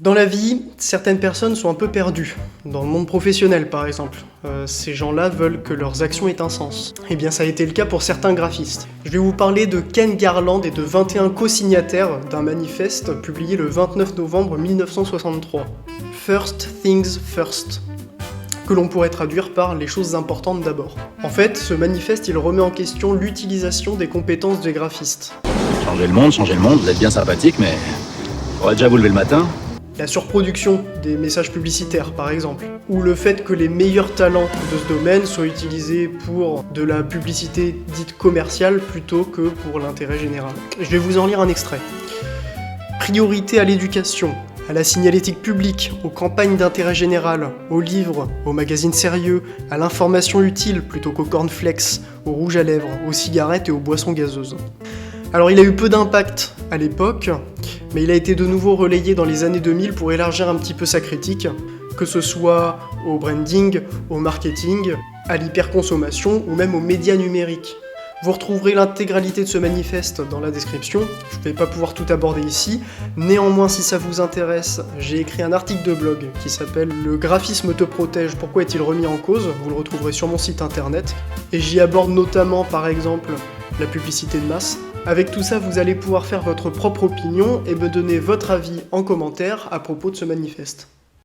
Dans la vie, certaines personnes sont un peu perdues. Dans le monde professionnel, par exemple. Ces gens-là veulent que leurs actions aient un sens. Eh bien, ça a été le cas pour certains graphistes. Je vais vous parler de Ken Garland et de 21 co-signataires d'un manifeste publié le 29 novembre 1963. First Things First, que l'on pourrait traduire par « les choses importantes d'abord ». En fait, ce manifeste, il remet en question l'utilisation des compétences des graphistes. Changer le monde, vous êtes bien sympathique, mais faudrait déjà vous lever le matin. La surproduction des messages publicitaires, par exemple, ou le fait que les meilleurs talents de ce domaine soient utilisés pour de la publicité dite commerciale plutôt que pour l'intérêt général. Je vais vous en lire un extrait. Priorité à l'éducation, à la signalétique publique, aux campagnes d'intérêt général, aux livres, aux magazines sérieux, à l'information utile plutôt qu'aux cornflakes, aux rouges à lèvres, aux cigarettes et aux boissons gazeuses. Alors il a eu peu d'impact à l'époque, mais il a été de nouveau relayé dans les années 2000 pour élargir un petit peu sa critique, que ce soit au branding, au marketing, à l'hyperconsommation ou même aux médias numériques. Vous retrouverez l'intégralité de ce manifeste dans la description, je ne vais pas pouvoir tout aborder ici, néanmoins si ça vous intéresse, j'ai écrit un article de blog qui s'appelle « Le graphisme te protège, pourquoi est-il remis en cause ?», vous le retrouverez sur mon site internet, et j'y aborde notamment par exemple la publicité de masse. Avec tout ça, vous allez pouvoir faire votre propre opinion et me donner votre avis en commentaire à propos de ce manifeste.